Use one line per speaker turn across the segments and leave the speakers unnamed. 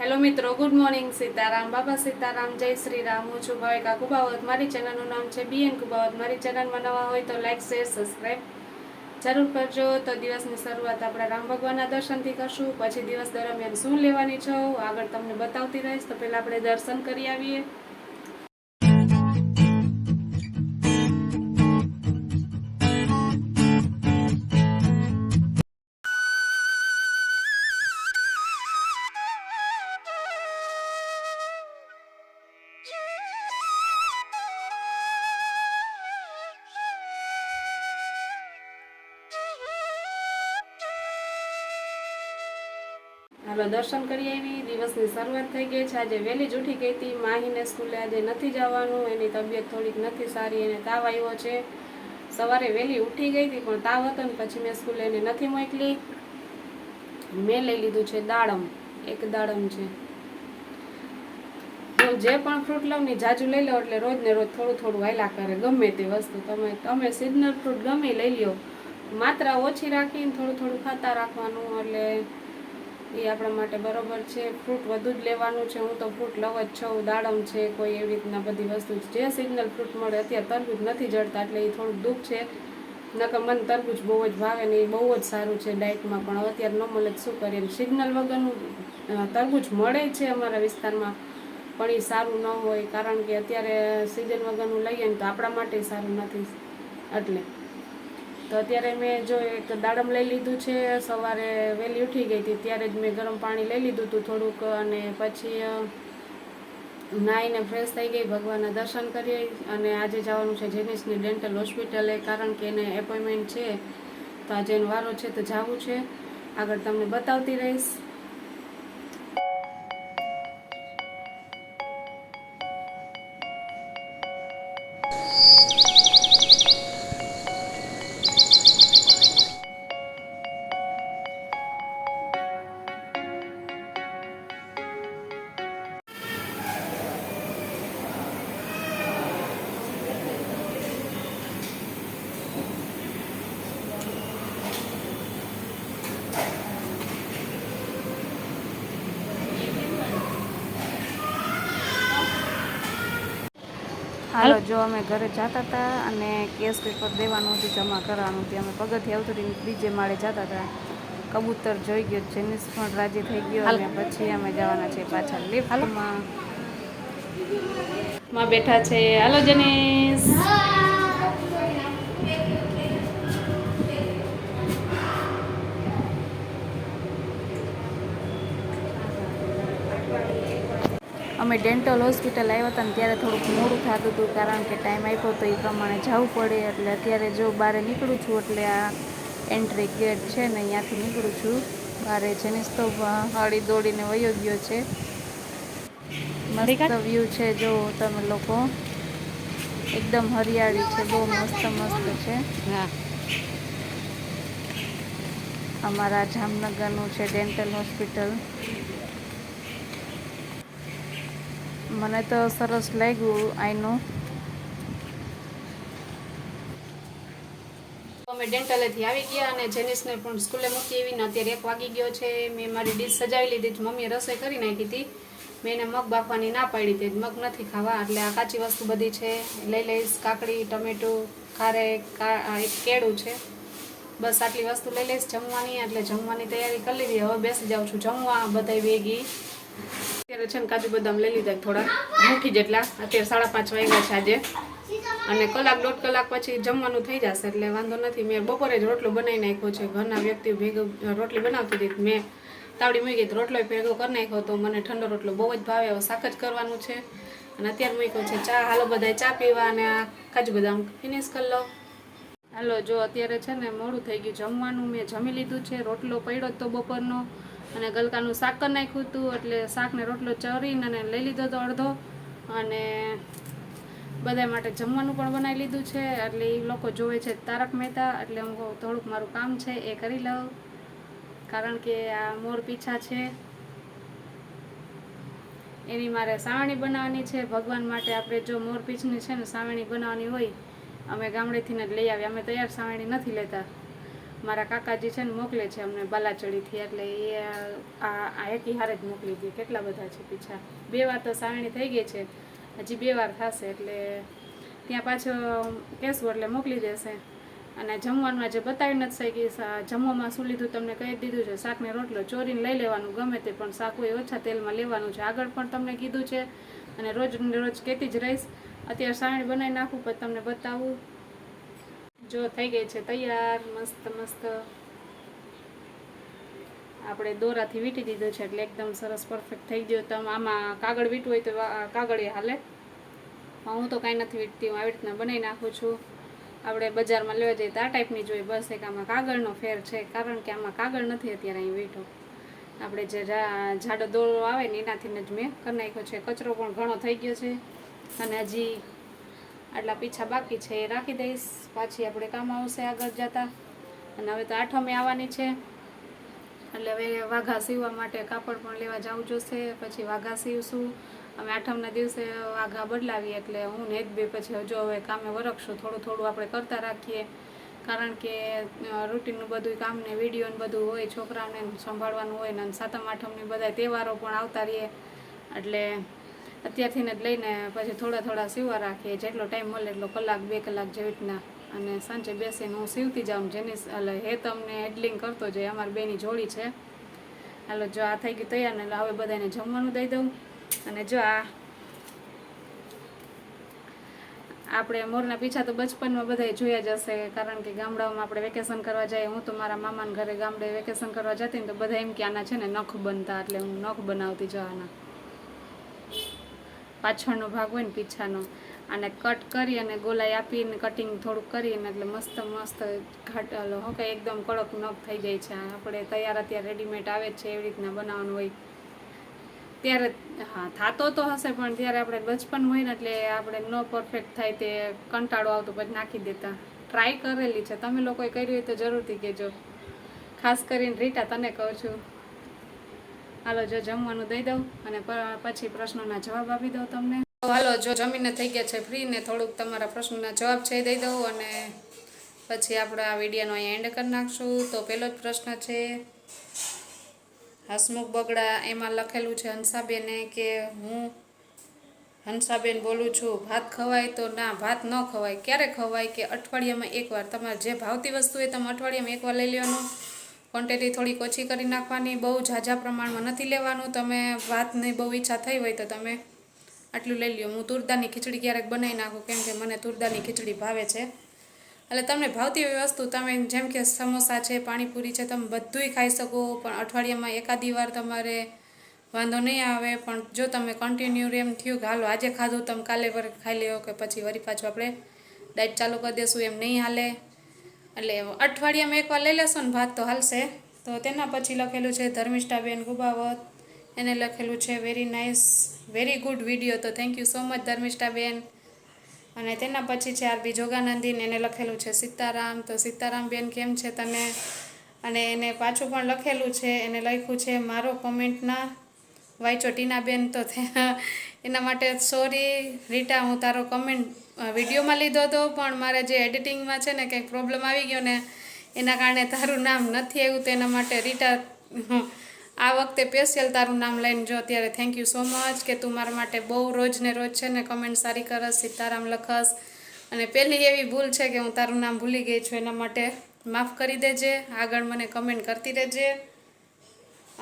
Hello મિત્રો, good morning. Sitaram, બાબા સીતારામ, જય શ્રી રામ. હું છું ભાવિકા કુબાવત. મારી ચેનલનું નામ છે બીએન કુબાવત. મારી ચેનલમાં નવા હોય તો લાઈક, શેર, સબસ્ક્રાઈબ જરૂર કરજો. તો દિવસની શરૂઆત આપણે રામ ભગવાનના દર્શનથી કરશું. પછી દિવસ દરમિયાન શું લેવાની છો આગળ તમને બતાવતી રહીશ. તો પહેલાં આપણે દર્શન કરી આવીએ. હાલો, દર્શન કરી આવી. દિવસની શરૂઆત થઈ ગઈ છે. આજે વહેલી જ ઉઠી ગઈ હતી. માહીને સ્કૂલે આજે નથી જવાનું, એની તબિયત થોડીક નથી સારી, એને તાવ આવ્યો છે. સવારે વહેલી ઉઠી ગઈ હતી પણ તાવ હતો ને પછી મેં સ્કૂલે એને નથી મોકલી. મેં લઈ લીધું છે દાડમ. એક દાડમ છે. હું જે પણ ફ્રૂટ લઉં ને જાજુ લઈ લઉં એટલે રોજ ને રોજ થોડું થોડું હાલ્યા કરે. ગમે તે વસ્તુ તમે સિઝનલ ફ્રૂટ ગમે લઈ લો, માત્રા ઓછી રાખીને થોડું થોડું ખાતા રાખવાનું, એટલે એ આપણા માટે બરોબર છે. ફ્રૂટ વધુ જ લેવાનું છે. હું તો ફ્રૂટ લવ જ છું. દાડમ છે, કોઈ એવી રીતના બધી વસ્તુ જે સિઝનલ ફ્રૂટ મળે. અત્યારે તરબૂચ નથી જડતા એટલે એ થોડુંક દુઃખ છે. નકર મને તરબૂચ બહુ જ ભાવે ને એ બહુ જ સારું છે ડાયટમાં, પણ અત્યારે ન મળે શું કરીએ. સિઝનલ વગરનું તરબૂચ મળે છે અમારા વિસ્તારમાં, પણ એ સારું ન હોય, કારણ કે અત્યારે સિઝન વગરનું લઈએ ને તો આપણા માટે સારું નથી. એટલે તો અત્યારે મેં જો એક દાડમ લઈ લીધું છે. સવારે વહેલી ઉઠી ગઈ હતી ત્યારે જ મેં ગરમ પાણી લઈ લીધું હતું થોડુંક, અને પછી નાહીને ફ્રેશ થઈ ગઈ, ભગવાનના દર્શન કરી. અને આજે જવાનું છે જેનિસની ડેન્ટલ હોસ્પિટલે, કારણ કે એને એપોઇન્ટમેન્ટ છે. તો આજે એનો વારો છે તો જવું છે. આગળ તમને બતાવતી રહીશ. હાલો, જો અમે ઘરે જતા હતા અને કેસ પેપર દેવાનું હતું, જમા કરવાનું હતું. અમે પગથિયે ઉતરીને બીજે માળે જતા હતા. કબૂતર જોઈ ગયો, જેનિસ પણ રાજી થઈ ગયો. અને પછી અમે જવાના છે પાછા લિફ્ટમાં. માં બેઠા છે. હાલો જેનિસ. અમે ડેન્ટલ હોસ્પિટલ આવ્યા હતા ને ત્યારે થોડુંક મોડું થતું હતું, કારણ કે ટાઈમ આપ્યો તો એ પ્રમાણે જવું પડે. એટલે અત્યારે જો બહાર નીકળું છું, એટલે આ એન્ટ્રી ગેટ છે ને અહીંયાથી નીકળું છું બહાર. જેનિસ તો હળી દોડીને વયો ગયો છે. મસ્ત વ્યૂ છે, જો તમે લોકો. એકદમ હરિયાળી છે, બહુ મસ્ત મસ્ત છે. અમારા જામનગરનું છે ડેન્ટલ હોસ્પિટલ. મને તો સરસ લાગ્યું આઈનું. અમે ડેન્ટલેથી આવી ગયા અને જેનિસને પણ સ્કૂલે મૂકી આવીને અત્યારે 1 વાગી ગયો છે. મેં મારી ડીશ સજાવી લીધી. મમ્મીએ રસોઈ કરી નાખી હતી. મેં એને મગ બાફવાની ના પાડી હતી. મગ નથી ખાવા, એટલે આ કાચી વસ્તુ બધી છે લઈ લઈશ. કાકડી, ટમેટું, ખારેક, એક કેળું છે. બસ આટલી વસ્તુ લઈ લઈશ જમવાની. એટલે જમવાની તૈયારી કરી લીધી. હવે બેસી જાઉં છું જમવા બધાય ભેગી. અત્યારે છે ને કાજુ બદામ લઈ લીધા થોડા, મુઠ્ઠી જેટલા. અત્યારે 5:30 વાગ્યા છે આજે, અને કલાક 1.5 કલાક પછી જમવાનું થઈ જશે, એટલે વાંધો નથી. મેં બપોરે જ રોટલો બનાવી નાખ્યો છે. ઘરના વ્યક્તિ ભેગો રોટલી બનાવતી હતી. મેં તાવડી મૂકી તો રોટલો ભેગો કરી નાખ્યો તો મને ઠંડો રોટલો બહુ જ ભાવે. હવે શાક જ કરવાનું છે. અને અત્યારે મૂક્યો છે ચા. હાલો બધાય ચા પીવા, અને આ કાજુ બદામ ફિનિશ કરી લો. હાલો, જો અત્યારે છે ને મોડું થઈ ગયું. જમવાનું મેં જમી લીધું છે. રોટલો પડ્યો તો બપોરનો, અને ગલકાનું શાક કરી નાખ્યું હતું. એટલે શાકને રોટલો ચરીને અને લઈ લીધો હતો અડધો, અને બધા માટે જમવાનું પણ બનાવી લીધું છે. એટલે એ લોકો જોવે છે તારક મહેતા, એટલે હું થોડુંક મારું કામ છે એ કરી લઉં, કારણ કે આ મોર પીછા છે એની મારે સાવણી બનાવવાની છે. ભગવાન માટે આપણે જો મોર પીછની છે ને સાવણી બનાવવાની હોય, અમે ગામડેથી જ લઈ આવીએ. અમે તૈયાર સાવણી નથી લેતા. મારા કાકાજી છે ને મોકલે છે અમને બાલાચડીથી, એટલે એ આ એકી હારે જ મોકલી દે. કેટલા બધા છે પીછા, 2 વાર તો સાવણી થઈ ગઈ છે, હજી 2 વાર થશે, એટલે ત્યાં પાછો કહેશું એટલે મોકલી દેશે. અને જમવામાં જે બતાવી નથી શકી, જમવામાં શું લીધું તમને કહી દીધું છે. શાકને રોટલો ચોરીને લઈ લેવાનું ગમે તે, પણ શાક હોય ઓછા તેલમાં લેવાનું છે. આગળ પણ તમને કીધું છે અને રોજ કહેતી જ રહીશ. અત્યારે સાવણી બનાવી નાખું પછી તમને બતાવું. જો થઈ ગઈ છે તૈયાર, મસ્ત મસ્ત. આપણે દોરાથી વીંટી દીધું છે એટલે એકદમ સરસ પરફેક્ટ થઈ ગયો. તમે આમાં કાગળ વીંટવું હોય તો કાગળ એ હાલે, હું તો કાંઈ નથી વીંટતી, હું આવી રીતના બનાવી નાખું છું. આપણે બજારમાં લેવા જઈએ તો આ ટાઈપની જોઈએ, બસ એક આમાં કાગળનો ફેર છે, કારણ કે આમાં કાગળ નથી અત્યારે અહીં વીંટો. આપણે જે જાડો દોરો આવે ને એનાથી જ મેં કરી નાખ્યો છે. કચરો પણ ઘણો થઈ ગયો છે અને હજી આટલા પીછા બાકી છે, એ રાખી દઈશ, પાછી આપણે કામ આવશે આગળ જતા. અને હવે તો આઠમે આવવાની છે એટલે હવે વાઘા સીવવા માટે કાપડ પણ લેવા જવું જોશે. પછી વાઘા સીવશું અમે. આઠમના દિવસે વાઘા બદલાવીએ એટલે હું ને એક બે પછી હજુ હવે કામે વરખશું. થોડું થોડું આપણે કરતા રાખીએ, કારણ કે રૂટીનનું બધું કામ ને વિડીયો ને બધું હોય, છોકરાઓને સંભાળવાનું હોય ને સાતમ આઠમની બધા તહેવારો પણ આવતા રહીએ, એટલે અત્યારથી જ લઈને પછી થોડા થોડા સીવવા રાખીએ. જેટલો ટાઈમ મળે એટલો, કલાક 2 કલાક જેવી રીતના. અને સાંજે બેસીને હું સીવતી જાઉં. જેની હે તમને હેડલિંગ કરતો જાય, અમારી બેની જોડી છે. હાલો, જો આ થઈ ગયું તૈયાર ને હવે બધાને જમવાનું દઈ દઉં. અને જો આ આપણે મોરના પીછા તો બચપનમાં બધા જોયા જ હશે, કારણ કે ગામડાઓમાં આપણે વેકેશન કરવા જઈએ. હું તો મારા મામાના ઘરે ગામડે વેકેશન કરવા જતી ને તો બધા એમ કે આના છે ને નખ બનતા, એટલે હું નખ બનાવતી જવાના. પાછળનો ભાગ હોય ને પીછાનો, અને કટ કરી અને ગોલાઈ આપીને કટિંગ થોડુંક કરીને એટલે મસ્ત મસ્ત ઘાટ હો કે એકદમ કડક નખ થઈ જાય છે. આપણે તૈયાર અત્યારે રેડીમેડ આવે જ છે, એવી રીતના બનાવવાનું હોય ત્યારે. હા, થતો તો હશે પણ ત્યારે આપણે બચપન હોય ને એટલે આપણે ન પરફેક્ટ થાય તે કંટાળો આવતો, પછી નાખી દેતા. ટ્રાય કરેલી છે, તમે લોકોએ કર્યું હોય તો જરૂરથી કહેજો, ખાસ કરીને રીટા તને કહું છું. હાલો, જો જમવાનું દઈ દઉં અને પછી પ્રશ્નોના જવાબ આપી દઉં તમને. હાલો, જો જમીને થઈ ગયા છે ફ્રી ને થોડુંક તમારા પ્રશ્નોના જવાબ છે દઈ દઉં અને પછી આપણે આ વિડીયોનો અહીંયા એન્ડ કરી નાખશું. તો પહેલો જ પ્રશ્ન છે હસમુખ બગડા, એમાં લખેલું છે હંસાબેને કે હું હંસાબેન બોલું છું, ભાત ખવાય તો ના, ભાત ન ખવાય. ક્યારે ખવાય કે અઠવાડિયામાં એકવાર. તમારે જે ભાવતી વસ્તુ હોય તમે અઠવાડિયામાં એકવાર લઈ લેવાનું. ક્વોન્ટિટી થોડીક ઓછી કરી નાખવાની, બહુ ઝાઝા પ્રમાણમાં નથી લેવાનું. તમે ભાતની બહુ ઈચ્છા થઈ હોય તો તમે આટલું લઈ લ્યો. હું તુરદાળની ખીચડી ક્યારેક બનાવી નાખું, કેમ કે મને તુરદાળની ખીચડી ભાવે છે. એટલે તમને ભાવતી હોય વસ્તુ, તમે જેમ કે સમોસા છે, પાણીપુરી છે, તમે બધુંય ખાઈ શકો, પણ અઠવાડિયામાં એકાદી વાર તમારે વાંધો નહીં આવે. પણ જો તમે કન્ટિન્યુ એમ થયું કે હાલો આજે ખાધું તમે કાલે વર ખાઈ લેવો કે પછી વળી પાછું આપણે ડાયટ ચાલુ કરી દેશું, એમ નહીં હાલે. એટલે અઠવાડિયામાં એકવાર લઈ લેશો ને ભાત તો હાલશે. તો તેના પછી લખેલું છે ધર્મિષ્ઠાબેન ગુબાવત, એને લખેલું છે very nice, very good video. તો થેન્ક યુ સો મચ ધર્મિષ્ઠાબેન. અને તેના પછી છે આરબી જોગાનંદીન, એને લખેલું છે સીતારામ. તો સીતારામ બેન કેમ છે તને? અને એને પાછું પણ લખેલું છે, એને લખ્યું છે મારો કોમેન્ટ ના વાંચો ટીનાબેન. તો એના માટે સોરી રીટા, હું તારો કમેન્ટ વિડીયોમાં લીધો હતો પણ મારે જે એડિટિંગમાં છે ને કંઈક પ્રોબ્લેમ આવી ગયો ને એના કારણે તારું નામ નથી આવ્યું. તો એના માટે રીટા આ વખતે સ્પેશિયલ તારું નામ લઈને જો અત્યારે થેન્ક યુ સો મચ કે તું મારા માટે બહુ રોજ ને રોજ છે ને કમેન્ટ સારી કરસ, સીતારામ લખસ. અને પહેલી એવી ભૂલ છે કે હું તારું નામ ભૂલી ગઈ છું, એના માટે માફ કરી દેજે, આગળ મને કમેન્ટ કરતી રહેજે.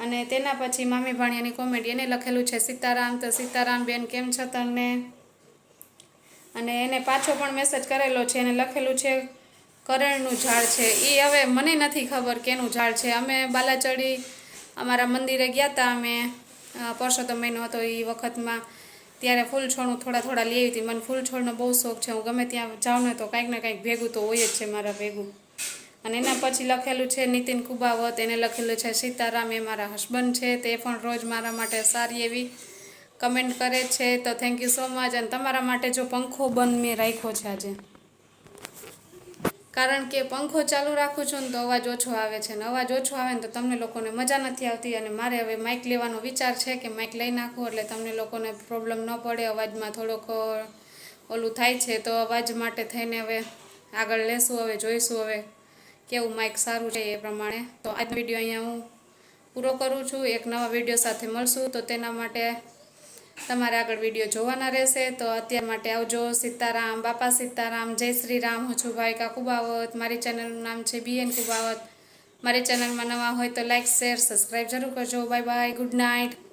અને તેના પછી મામી ભાણિયાની કોમેન્ટ, એને લખેલું છે સીતારામ. તો સીતારામ બેન કેમ છો તમને? અને એને પાછો પણ મેસેજ કરેલો છે, એને લખેલું છે કરણનું ઝાડ છે. એ હવે મને નથી ખબર કેનું ઝાડ છે. અમે બાલાચડી અમારા મંદિરે ગયા હતા, અમે પરસોત્તમ મહિનો હતો એ વખતમાં, ત્યારે ફૂલ છોડનું થોડા લઈ આવી હતી. મને ફૂલ છોડનો બહુ શોખ છે, હું ગમે ત્યાં જાઉં ને તો કાંઈક ને કાંઈક ભેગું તો હોય જ છે મારા ભેગું. અને એના પછી લખેલું છે નીતિન કુબાવત, એને લખેલું છે સીતારામ, એ મારા હસબન્ડ છે, તે પણ રોજ મારા માટે સારી એવી કમેન્ટ કરે છે. તો થેન્ક યુ સો મચ. અને તમારા માટે જો પંખો બંધ મેં રાખ્યો છે આજે, કારણ કે પંખો ચાલુ રાખું છું ને તો અવાજ ઓછો આવે છે, ને અવાજ ઓછો આવે ને તો તમને લોકોને મજા નથી આવતી. અને મારે હવે માઇક લેવાનો વિચાર છે કે માઇક લઈ નાખું એટલે તમને લોકોને પ્રોબ્લેમ ન પડે. અવાજમાં થોડોક ઓલું થાય છે, તો અવાજ માટે થઈને હવે આગળ લેશું, હવે જોઈશું હવે કેવું માઇક સારું છે એ પ્રમાણે. તો આજનો વિડીયો અહીંયા હું પૂરો કરું છું. એક નવા વિડીયો સાથે મળશું, તો તેના માટે તમારે આગળ વિડીયો જોવાના રહેશે. તો અત્યાર માટે આવજો. સીતારામ, બાપા સીતારામ, જય શ્રી રામ. હું છું ભાવિકા કુબાવત. મારી ચેનલનું નામ છે BN કુબાવત. મારી ચેનલમાં નવા હોય તો લાઇક, શેર, સબસ્ક્રાઈબ જરૂર કરજો. Bye bye, good night.